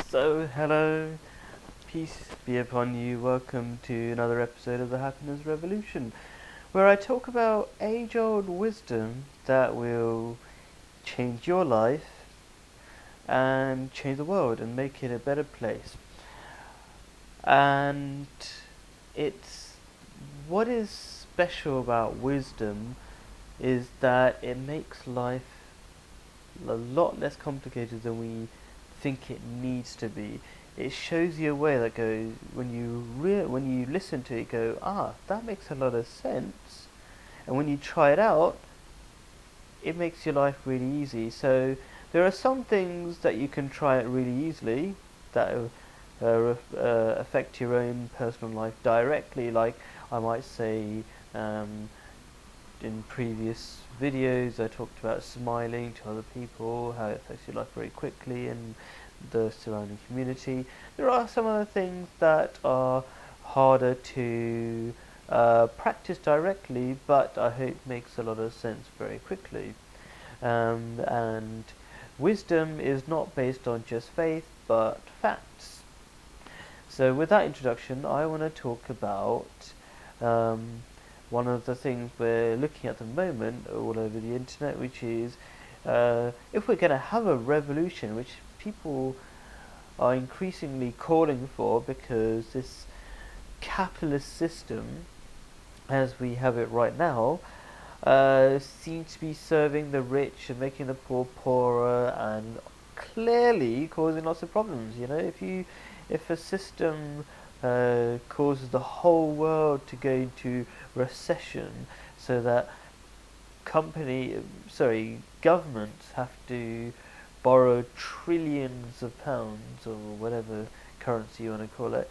So, hello, peace be upon you. Welcome to another episode of the Happiness Revolution, where I talk about age-old wisdom that will change your life and change the world and make it a better place. And it's what is special about wisdom is that it makes life a lot less complicated than we think it needs to be. It shows you a way that goes when you listen to it, go, that makes a lot of sense, and when you try it out, it makes your life really easy. So there are some things that you can try it really easily that affect your own personal life directly. Like I might say, in previous videos I talked about smiling to other people, how it affects your life very quickly and the surrounding community. There are some other things that are harder to practice directly, but I hope makes a lot of sense very quickly. And wisdom is not based on just faith, but facts. So with that introduction, I want to talk about one of the things we're looking at the moment all over the internet, which is if we're going to have a revolution, which people are increasingly calling for, because this capitalist system, as we have it right now, seems to be serving the rich and making the poor poorer, and clearly causing lots of problems. You know, if a system causes the whole world to go into recession, so that governments have to borrow trillions of pounds or whatever currency you want to call it,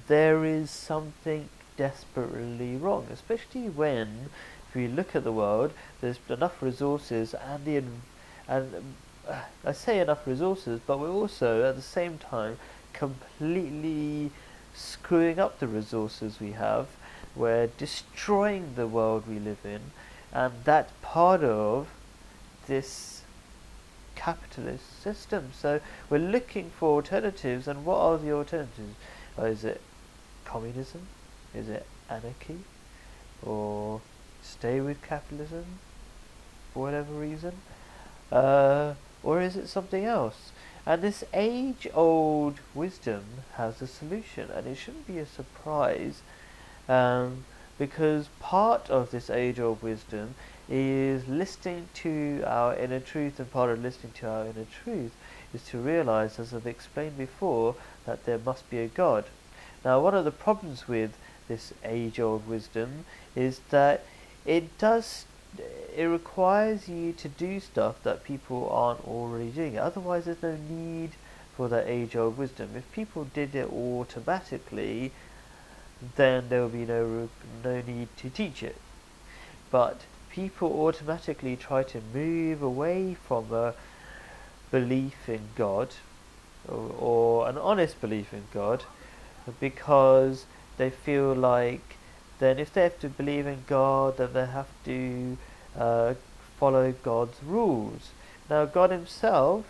there is something desperately wrong. Especially when, if we look at the world, there's enough resources and I say enough resources, but we're also at the same time completely screwing up the resources we have. We're destroying the world we live in, and that's part of this capitalist system. So we're looking for alternatives, and what are the alternatives? Is it communism? Is it anarchy? Or stay with capitalism for whatever reason? Or is it something else? And this age-old wisdom has a solution, and it shouldn't be a surprise, because part of this age-old wisdom is listening to our inner truth, and part of listening to our inner truth is to realize, as I've explained before, that there must be a God. Now, one of the problems with this age-old wisdom is that it requires you to do stuff that people aren't already doing. Otherwise, there's no need for that age-old wisdom. If people did it automatically, then there would be no need to teach it. But people automatically try to move away from a belief in God, or an honest belief in God, because they feel like then if they have to believe in God, then they have to follow God's rules. Now, God himself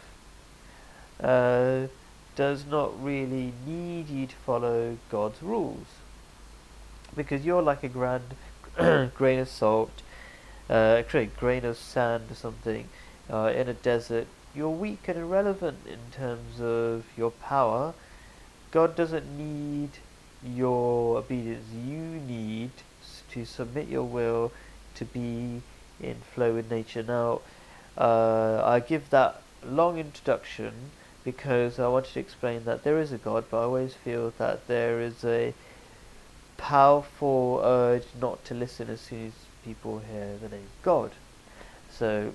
does not really need you to follow God's rules, because you're like a grain of salt, grain of sand or something in a desert. You're weak and irrelevant in terms of your power. God doesn't need your obedience. You need to submit your will to be in flow with nature. Now, I give that long introduction because I wanted to explain that there is a God, but I always feel that there is a powerful urge not to listen as soon as people hear the name God. So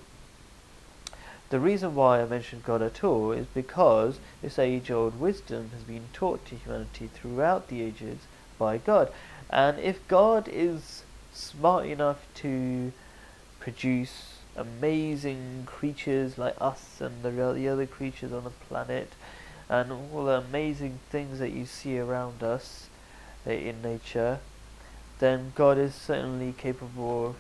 the reason why I mentioned God at all is because this age-old wisdom has been taught to humanity throughout the ages by God. And if God is smart enough to produce amazing creatures like us and the other creatures on the planet, and all the amazing things that you see around us in nature, then God is certainly capable of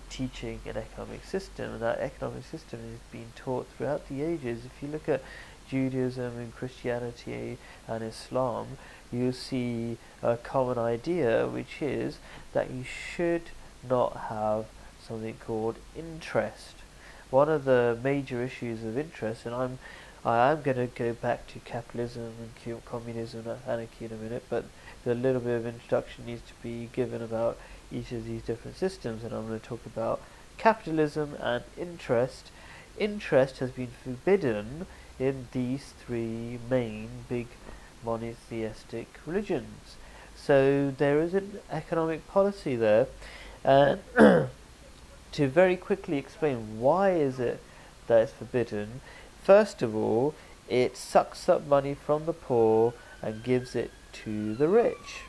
teaching an economic system, and that economic system is being taught throughout the ages. If you look at Judaism and Christianity and Islam, you see a common idea, which is that you should not have something called interest. One of the major issues of interest, and I am going to go back to capitalism and communism and anarchy in a minute, but a little bit of introduction needs to be given about each of these different systems, and I'm going to talk about capitalism and interest. Interest has been forbidden in these three main big monotheistic religions. So there is an economic policy there, and to very quickly explain why is it that it's forbidden, first of all, it sucks up money from the poor and gives it to the rich.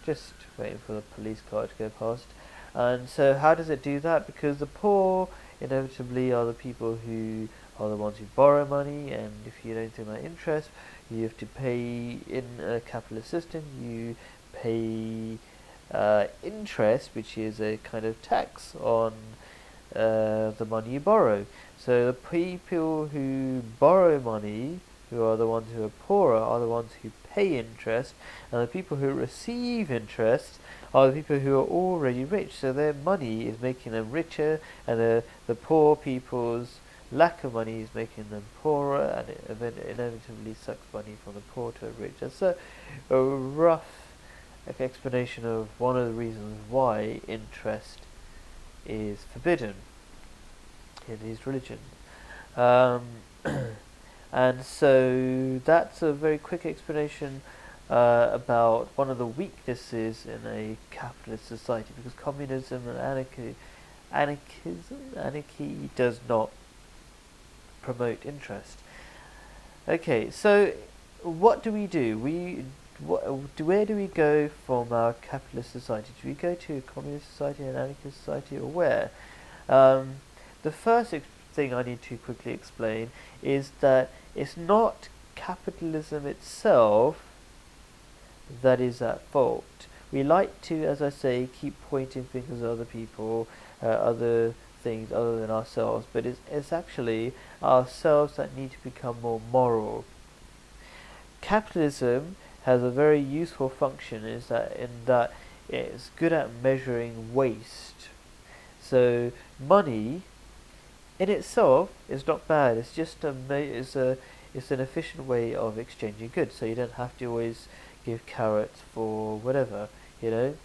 Just waiting for the police car to go past. And so how does it do that? Because the poor inevitably are the people who are the ones who borrow money, and if you don't think about interest, you have to pay. In a capitalist system, you pay interest, which is a kind of tax on the money you borrow. So the people who borrow money, who are the ones who are poorer, are the ones who pay interest, and the people who receive interest are the people who are already rich. So their money is making them richer, and the poor people's lack of money is making them poorer, and it inevitably sucks money from the poor to the rich. That's a rough explanation of one of the reasons why interest is forbidden in these religions. And so that's a very quick explanation about one of the weaknesses in a capitalist society, because communism and anarchy does not promote interest. Okay, so what do? Where do we go from our capitalist society? Do we go to a communist society, an anarchist society, or where? The first thing I need to quickly explain is that it's not capitalism itself that is at fault. We like to, as I say, keep pointing fingers at other people, other things other than ourselves, but it's actually ourselves that need to become more moral. Capitalism has a very useful function, in that it's good at measuring waste. So money in itself is not bad. It's just it's an efficient way of exchanging goods. So you don't have to always give carrots for whatever, you know.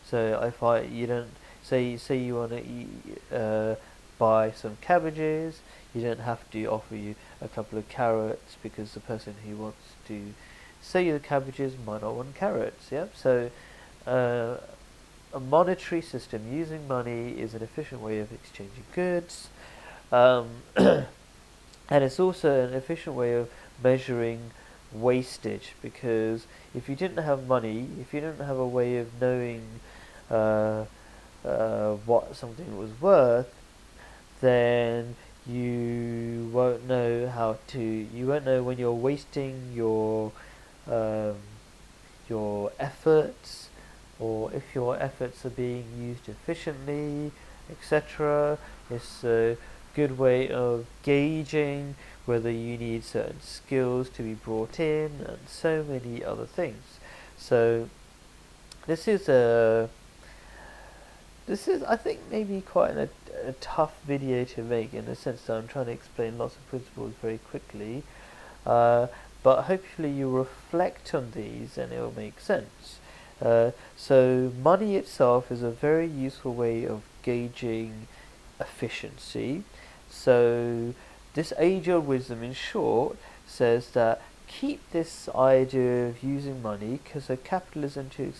So if you don't say you want to buy some cabbages, you don't have to offer you a couple of carrots, because the person who wants to sell you the cabbages might not want carrots. Yeah. So a monetary system using money is an efficient way of exchanging goods, and it's also an efficient way of measuring wastage, because if you didn't have money, if you didn't have a way of knowing what something was worth, then you won't know when you're wasting your efforts, or if your efforts are being used efficiently, etc. It's a good way of gauging whether you need certain skills to be brought in, and so many other things. So this is I think maybe quite a tough video to make, in the sense that I'm trying to explain lots of principles very quickly, but hopefully you reflect on these and it will make sense. So money itself is a very useful way of gauging efficiency. So this age-old wisdom, in short, says that keep this idea of using money, because capitalism to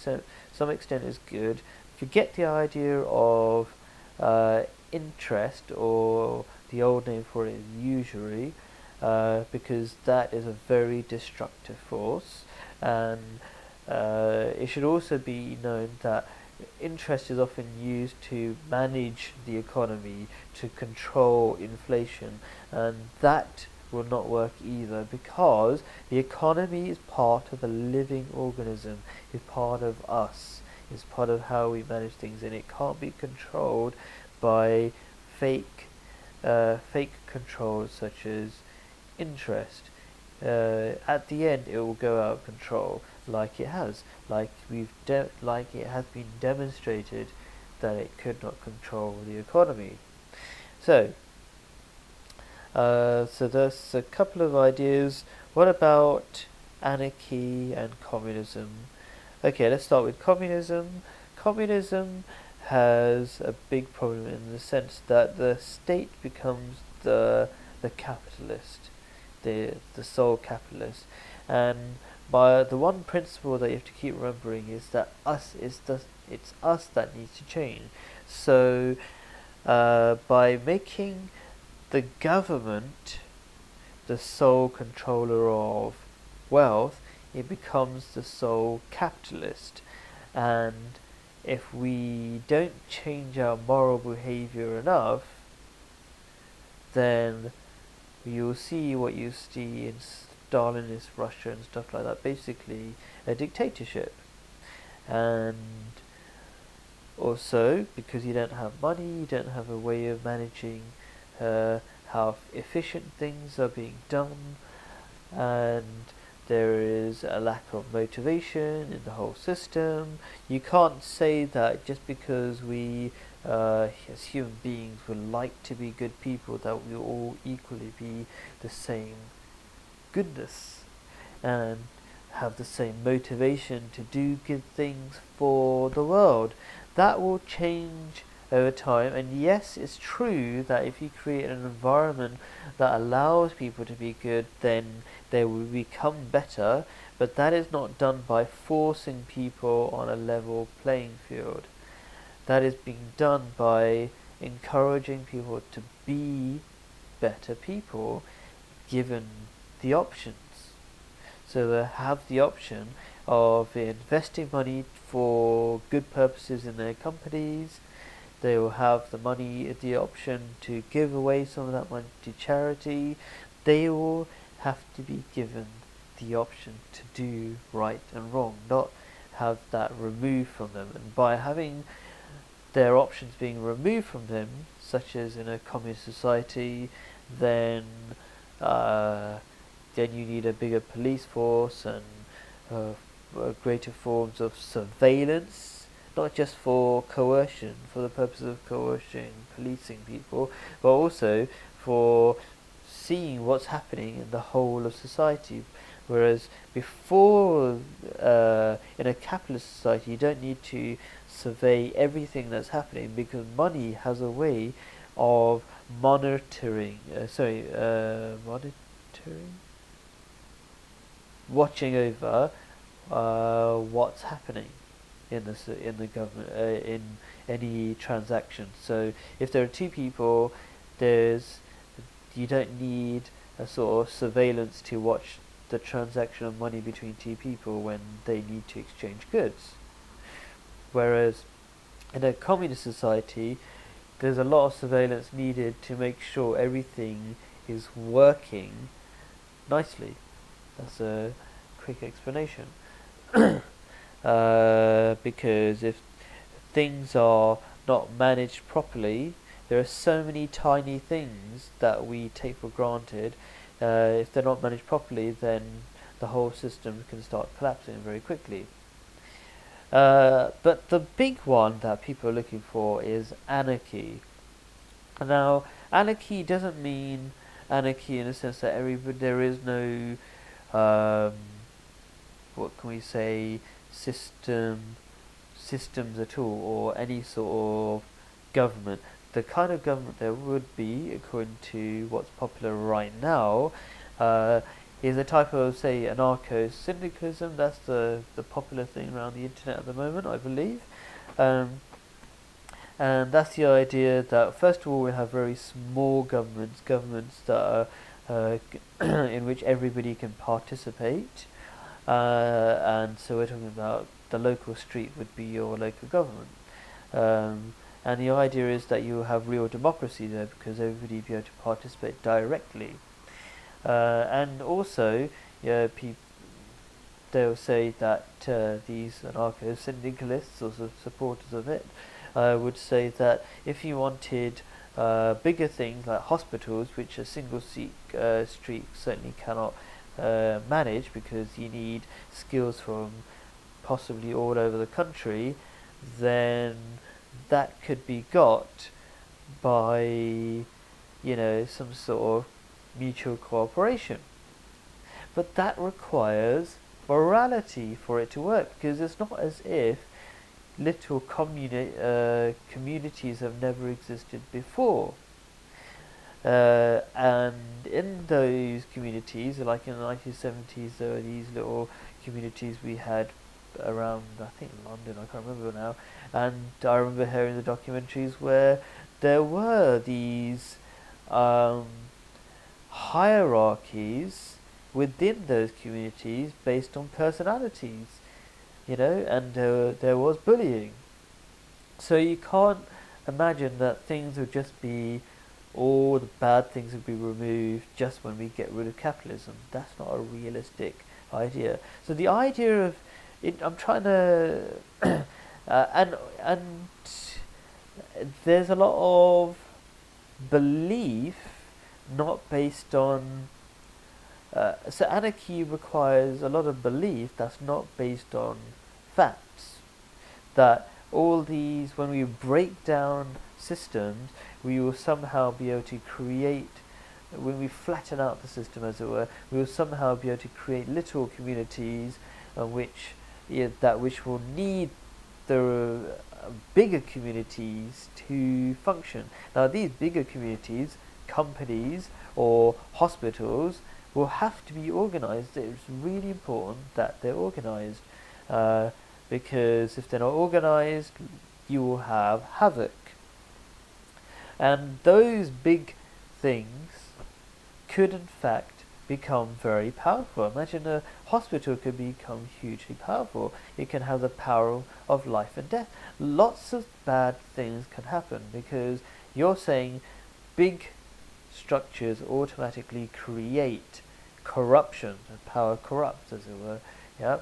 some extent is good. Forget the idea of interest, or the old name for it is usury, because that is a very destructive force. And it should also be known that interest is often used to manage the economy, to control inflation, and that will not work either, because the economy is part of a living organism, is part of us. It's part of how we manage things, and it can't be controlled by fake fake controls such as interest. At the end, it will go out of control, like it has, like it has been demonstrated that it could not control the economy. So, so there's a couple of ideas. What about anarchy and communism? Okay, let's start with communism. Communism has a big problem in the sense that the state becomes the capitalist, the sole capitalist, and by the one principle that you have to keep remembering is that it's us that needs to change. So, by making the government the sole controller of wealth, it becomes the sole capitalist. And if we don't change our moral behavior enough, then you'll see what you see in Stalinist Russia and stuff like that, basically a dictatorship. And also, because you don't have money, you don't have a way of managing how efficient things are being done, and there is a lack of motivation in the whole system. You can't say that just because we as human beings would like to be good people, that we all equally be the same goodness and have the same motivation to do good things for the world. That will change over time, and yes, it's true that if you create an environment that allows people to be good, then they will become better, but that is not done by forcing people on a level playing field. That is being done by encouraging people to be better people given the options. So they have the option of investing money for good purposes in their companies. They will have the money, the option to give away some of that money to charity. They will have to be given the option to do right and wrong, not have that removed from them. And by having their options being removed from them, such as in a communist society, then you need a bigger police force and greater forms of surveillance, not just for coercion, for the purpose of coercing, policing people, but also for seeing what's happening in the whole of society. Whereas before, in a capitalist society, you don't need to survey everything that's happening because money has a way of monitoring, watching over what's happening in the government, in any transaction. So if there are two people, you don't need a sort of surveillance to watch the transaction of money between two people when they need to exchange goods. Whereas in a communist society, there's a lot of surveillance needed to make sure everything is working nicely. That's a quick explanation. Because if things are not managed properly, there are so many tiny things that we take for granted. If they're not managed properly, then the whole system can start collapsing very quickly. But the big one that people are looking for is anarchy. Now, anarchy doesn't mean anarchy in the sense that there is no, what can we say, systems at all, or any sort of government. The kind of government there would be, according to what's popular right now, is a type of, say, anarcho-syndicalism. That's the popular thing around the internet at the moment, I believe. And that's the idea that, first of all, we have very small governments that are in which everybody can participate. And so we're talking about the local street would be your local government. And the idea is that you have real democracy there because everybody will be able to participate directly. And also, they'll say that these anarcho-syndicalists or supporters of it would say that if you wanted bigger things like hospitals, which a single street certainly cannot manage, because you need skills from possibly all over the country, then that could be got by, some sort of mutual cooperation. But that requires morality for it to work, because it's not as if little communities have never existed before. And in those communities, like in the 1970s, there were these little communities we had around, I think, London, I can't remember now, and I remember hearing the documentaries where there were these hierarchies within those communities based on personalities, and there was bullying. So you can't imagine that things would just be, all the bad things would be removed just when we get rid of capitalism. That's not a realistic idea. So the idea of it, I'm trying to, and there's a lot of belief not based on. So anarchy requires a lot of belief that's not based on facts. That all these, when we break down systems, we will somehow be able to create, when we flatten out the system, as it were, we will somehow be able to create little communities which will need the bigger communities to function. Now these bigger communities, companies or hospitals, will have to be organized. It's really important that they're organized, because if they're not organized, you will have havoc. And those big things could in fact become very powerful. Imagine a hospital could become hugely powerful. It can have the power of life and death. Lots of bad things can happen, because you're saying big structures automatically create corruption, and power corrupts, as it were. Yeah.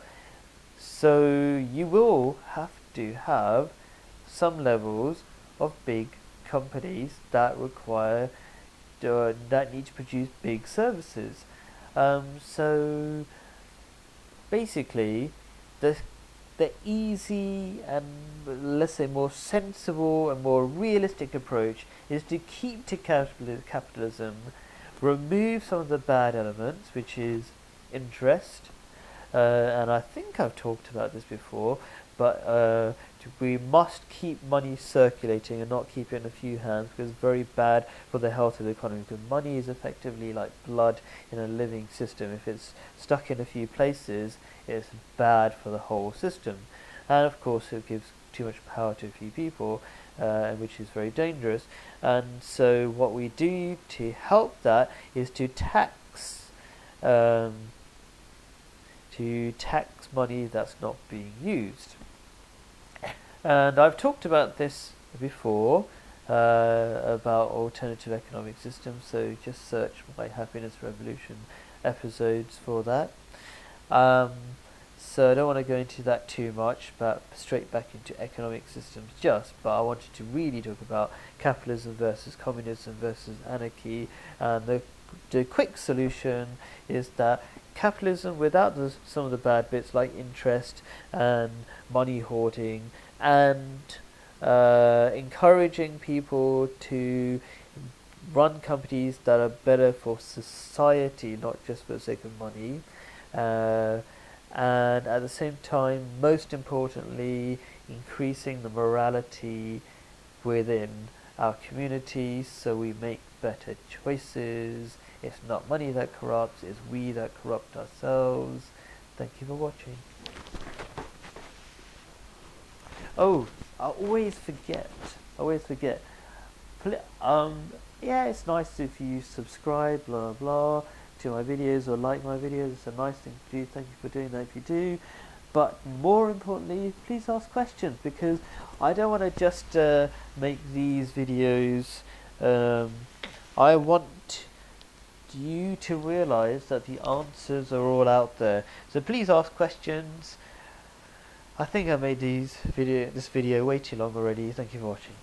So you will have to have some levels of big companies that require that need to produce big services. So basically, the easy and, let's say, more sensible and more realistic approach is to keep to capitalism, remove some of the bad elements, which is interest, and I think I've talked about this before, but we must keep money circulating and not keep it in a few hands, because it's very bad for the health of the economy, because money is effectively like blood in a living system. If it's stuck in a few places, it's bad for the whole system. And of course it gives too much power to a few people, which is very dangerous. And so what we do to help that is to tax money that's not being used. And I've talked about this before, about alternative economic systems, so just search my Happiness Revolution episodes for that. So I don't want to go into that too much, but straight back into economic systems but I wanted to really talk about capitalism versus communism versus anarchy. And the quick solution is that capitalism, without some of the bad bits like interest and money hoarding, and encouraging people to run companies that are better for society, not just for the sake of money, and at the same time, most importantly, increasing the morality within our communities so we make better choices. It's not money that corrupts, it's we that corrupt ourselves. Thank you for watching. Oh, I always forget. Yeah, it's nice if you subscribe, blah blah, to my videos or like my videos. It's a nice thing to do. Thank you for doing that if you do. But more importantly, please ask questions, because I don't want to just make these videos. I want you to realise that the answers are all out there. So please ask questions. I think I made this video way too long already. Thank you for watching.